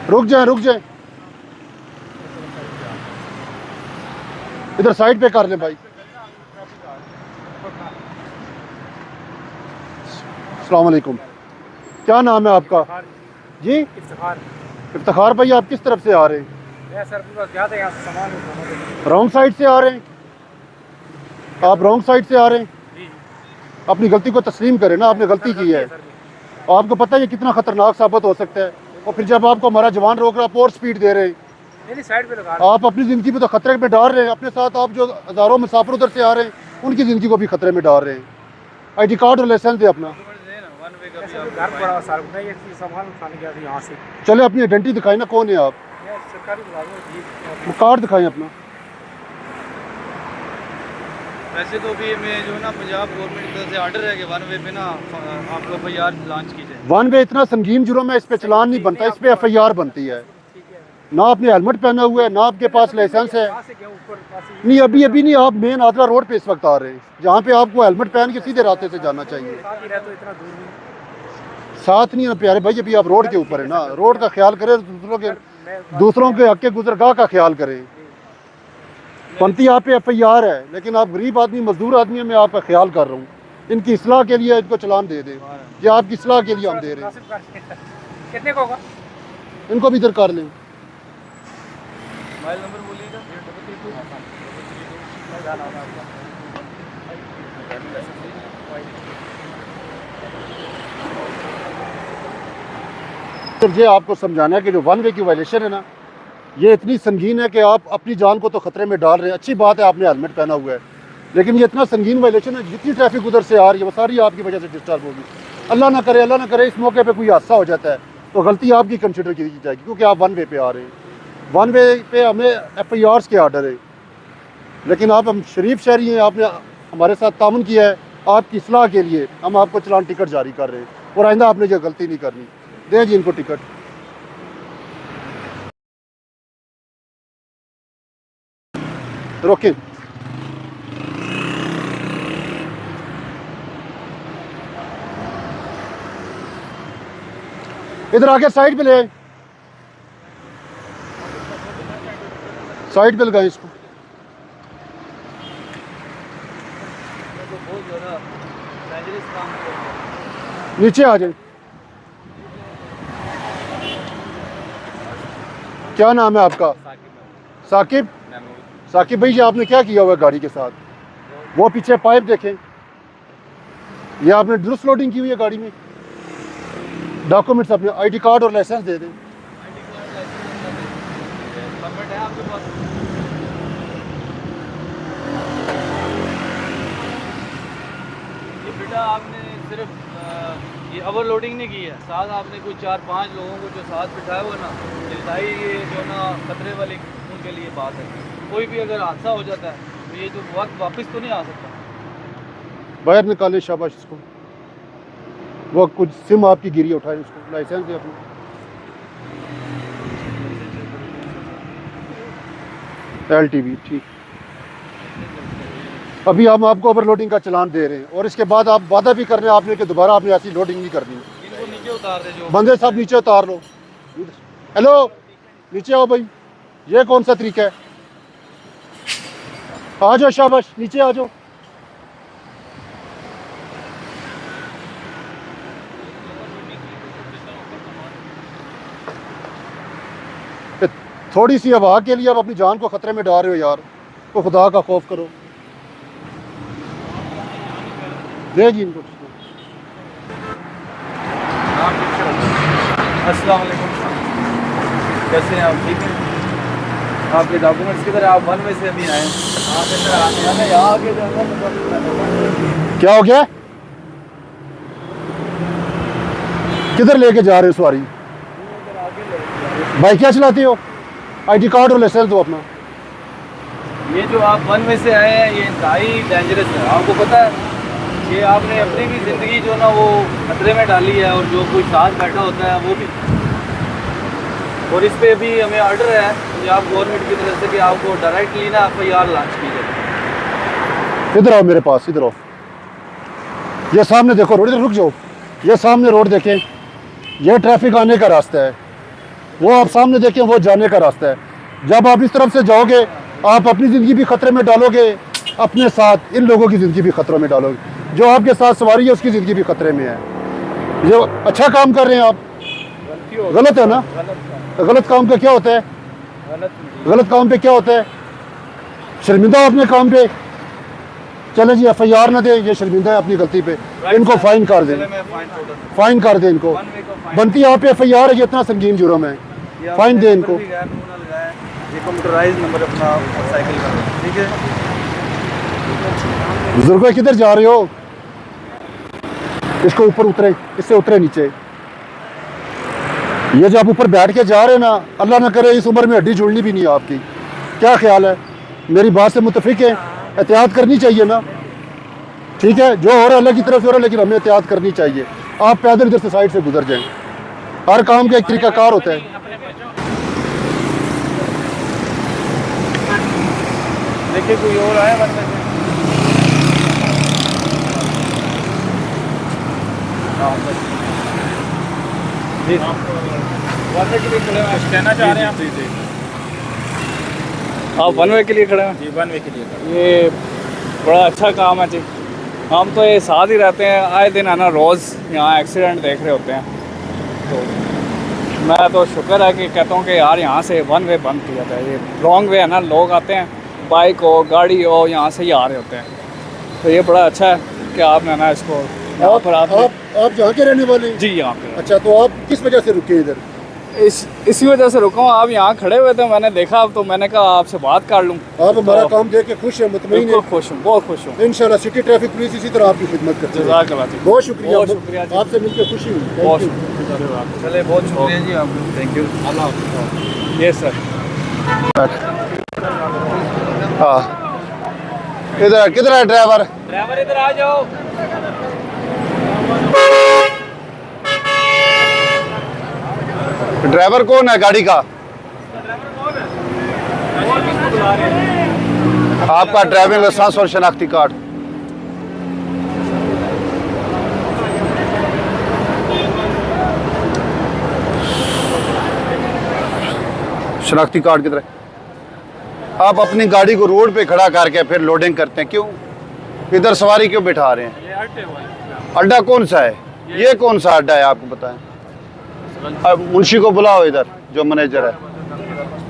रुक जाए, इधर साइड पे कर लें भाई। अस्सलाम वालेकुम, क्या नाम है आपका? जी इफ्तिखार भाई, आप किस तरफ से आ रहे हैं? रॉन्ग साइड से आ रहे हैं आप? रॉन्ग साइड से आ रहे हैं? अपनी गलती को तस्लीम करें ना, आपने गलती की है। आपको पता है ये कितना खतरनाक साबित हो सकता है, और फिर जब आपको हमारा जवान रोक रहा, आप और स्पीड दे रहे हैं। साइड पे लगा आप अपनी ज़िंदगी में तो खतरे में डाल रहे हैं, अपने साथ आप जो हज़ारों मुसाफिर उधर से आ रहे हैं उनकी ज़िंदगी को भी खतरे में डाल रहे हैं। ID कार्ड और लाइसेंस दे अपना। यहाँ से चले अपनी आइडेंटिटी दिखाएं ना, कौन है आप? कार्ड दिखाएं अपना। वैसे तो अभी मैं जो ना पंजाब गवर्नमेंट की तरफ से ऑर्डर है कि वन वे पे ना आपको FIR लॉन्च की जाए। वन वे इतना संगीन जुर्म है, इस पे चलान नहीं बनता, इस पे FIR बनती है। ना आपने हेलमेट पहना हुआ है, ना आपके पास लाइसेंस है। नहीं, अभी नहीं, आप मेन आदरा रोड पे इस वक्त आ रहे हैं, जहाँ पे आपको हेलमेट पहन के सीधे रास्ते से जाना चाहिए। साथ नहीं है प्यारे भाई, अभी आप रोड के ऊपर है ना, रोड का ख्याल करें, दूसरों के हक के गुजरगाह का ख्याल करें। बनती आप पे FIR है, लेकिन आप गरीब आदमी, मजदूर आदमी, मैं आपका ख्याल कर रहा हूँ। इनकी इस्लाह के लिए इनको चलान दे दें, ये आपकी इस्लाह के लिए हम दे रहे हैं। कितने का होगा? इनको भी इधर कर लें। मोबाइल नंबर बोलिएगा। ये आपको समझाना है कि जो वन वे की वायलेशन है ना, ये इतनी संगीन है कि आप अपनी जान को तो खतरे में डाल रहे हैं। अच्छी बात है आपने हेलमेट पहना हुआ है, लेकिन ये इतना संगीन वायलेशन है, जितनी ट्रैफिक उधर से आ रही है वो सारी आपकी वजह से डिस्टर्ब होगी। अल्लाह ना करे इस मौके पे कोई हादसा हो जाता है तो गलती आपकी कंसिडर की जाएगी, क्योंकि आप वन वे पे आ रहे हैं। वन वे पे हमें FIRs के आर्डर है, लेकिन हम शरीफ शहरी हैं, आपने हमारे साथ तामुन किया है, आपकी इस्लाह के लिए हम आपको चलान टिकट जारी कर रहे हैं, और आइंदा आपने ये गलती नहीं करनी। दें जी इनको टिकट। रोकें। इधर आके साइड पे ले आए, साइड पे लगाए इसको। नीचे आ जाए। क्या नाम है आपका? साकिब। साकिब भाई, ये आपने क्या किया हुआ है गाड़ी के साथ? वो पीछे पाइप देखें, ये आपने दुरुस्त लोडिंग की हुई है गाड़ी में। डॉक्यूमेंट्स अपने ID कार्ड और लाइसेंस दे दें। परमिट है आपके पास? ये बेटा आपने सिर्फ ये ओवरलोडिंग नहीं की है, साथ आपने कोई 4-5 लोगों को जो साथ बिठाया हुआ ना, दिलदाई ये जो ना खतरे वाली उनके लिए बात है। कोई भी अगर हादसा हो जाता है तो ये जो वक्त वापस तो नहीं आ सकता। बाहर निकाले, शाबाश इसको। वो कुछ सिम आपकी गिरी, उठाए उसको, लाइसेंस दे अपना। LTV ठीक। अभी हम आपको ओवरलोडिंग का चलान दे रहे हैं, और इसके बाद आप वादा भी कर रहे हैं आपने कि दोबारा आपने ऐसी लोडिंग नहीं करनी। इनको नीचे उतार दे जो बंदे साहब, नीचे उतार लो। हेलो, नीचे आओ भाई, ये कौन सा तरीका है? आ जाओ, शाबाश, नीचे आ जाओ। थोड़ी सी हवा के लिए आप अपनी जान को खतरे में डाल रहे हो यार, तो खुदा का खौफ करो। दे जी इनको। अस्सलाम वालेकुम, कैसे हैं आप? ठीक हैं? आपके डॉक्यूमेंट्स किधर है? आप वन वे से अभी आए? यहाँ आगे क्या हो गया? किधर लेके जा रहे हो सवारी? भाई क्या चलाते हो? ID कार्ड और लाइसेंस दो अपना। ये जो आप वन वे से आए हैं ये इंतहाई डेंजरस है, आपको पता है। ये आपने अपनी भी ज़िंदगी जो ना वो खतरे में डाली है, और जो कोई साथ बैठा होता है वो भी। और इस पे भी हमें ऑर्डर है पंजाब गवर्नमेंट की तरफ से कि आपको डायरेक्टली ना FIR लॉन्च की जाए। इधर आओ मेरे पास, इधर आओ। ये सामने देखो रोड, इधर रुक जाओ। ये सामने रोड देखें, ये ट्रैफिक आने का रास्ता है। वो आप सामने देखें, वो जाने का रास्ता है। जब आप इस तरफ से जाओगे, आप अपनी ज़िंदगी भी ख़तरे में डालोगे, अपने साथ इन लोगों की ज़िंदगी भी ख़तरों में डालोगे। जो आपके साथ सवारी है उसकी ज़िंदगी भी ख़तरे में है। जो अच्छा काम कर रहे हैं आप, गलत है ना? गलत काम का क्या होता है? गलत काम पे क्या होता है? शर्मिंदा हो अपने काम पे, चले जी FIR ना दे, ये शर्मिंदा है अपनी गलती पे, इनको फाइन कर दें, फाइन कर दें इनको। बनती है आप पे FIR है, ये इतना संगीन जुर्म है, फाइन दे इनको। ये कंप्यूटराइज नंबर अपना मोटरसाइकिल का, ठीक है। बुजुर्गों किधर जा रहे हो? इसको ऊपर उतरे, इससे उतरे नीचे। ये जो आप ऊपर बैठ के जा रहे हैं ना, अल्लाह ना करे इस उम्र में हड्डी जुड़नी भी नहीं है आपकी। क्या ख्याल है? मेरी बात से मुतफिक है? एहतियात करनी चाहिए ना, ठीक है? जो हो रहा है अल्लाह की तरफ से हो रहा है, लेकिन हमें एहतियात करनी चाहिए। आप पैदल इधर से साइड से गुजर जाएं। हर काम का एक तरीकाकार होता है। देखिए कोई और आया बंदे से। जी वन वे के लिए खड़े हैं, कहना चाह रहे हैं आप? जी आप वन वे के लिए खड़े हैं? जी, वन वे के लिए खड़े। ये बड़ा अच्छा काम है जी। हम तो ये साथ ही रहते हैं, आए दिन है ना, रोज़ यहाँ एक्सीडेंट देख रहे होते हैं। तो मैं तो शुक्र है कि कहता हूँ कि यार यहाँ से वन वे बंद किया जाए। ये रॉन्ग वे है ना, लोग आते हैं, बाइक हो गाड़ी हो, यहाँ से ही आ रहे होते हैं। तो ये बड़ा अच्छा है कि आपने ना इसको यहाँ पर आप जहाँ के रहने वाले हैं? जी यहाँ पे। अच्छा, तो आप किस वजह से रुके इधर? इसी वजह से रुका हूँ। आप यहाँ खड़े हुए थे, मैंने देखा, तो मैंने कहा आपसे बात कर लूँ। आप हमारा काम देख के खुश है, मुतमईन बिल्कुल है? खुश हूँ, बहुत खुश हूँ। इंशाल्लाह सिटी ट्रैफिक पुलिस इसी तरह आपकी खिदमत करती है। जज़ाकल्लाह जी। बहुत शुक्रिया, बहुत शुक्रिया जी। आपसे मिलकर खुशी हुई। Thank बहुत you। शुक्रिया। चले, बहुत शुक्रिया जी आपको। Thank you. Allah. Yes sir. हाँ, इधर किधर है ड्राइवर? ड्राइवर इधर आ जाओ। ड्राइवर कौन है गाड़ी का? आपका ड्राइविंग लाइसेंस और शनाख्ती कार्ड। शनाख्ती कार्ड किधर है? आप अपनी गाड़ी को रोड पे खड़ा करके फिर लोडिंग करते हैं, क्यों? इधर सवारी क्यों बिठा रहे हैं? ये अड्डे हुए हैं। अड्डा कौन सा है? ये कौन सा अड्डा है आपको बताएं? अब मुंशी को बुलाओ इधर, जो मैनेजर है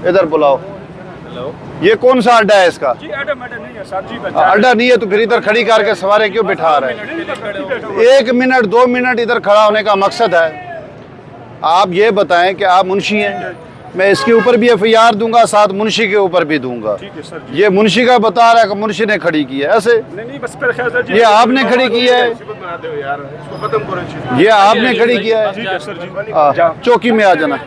इधर बुलाओ। हेलो, ये कौन सा अड्डा है इसका? जी अड्डा मैडम नहीं है सर जी, अड्डा नहीं है तो फिर इधर खड़ी करके सवारी क्यों बिठा रहे हैं? 1 मिनट 2 मिनट इधर खड़ा होने का मकसद है। आप ये बताएं कि आप मुंशी हैं, मैं इसके ऊपर भी FIR दूंगा, साथ मुंशी के ऊपर भी दूंगा। ठीक है सर जी। ये मुंशी का बता रहा है कि मुंशी ने खड़ी की है, ऐसे नहीं बस मेरे ख्याल से ये आपने खड़ी की है, यार इसको खत्म करो। ये आपने खड़ी किया है। ठीक है सर जी। चौकी में आ जाना।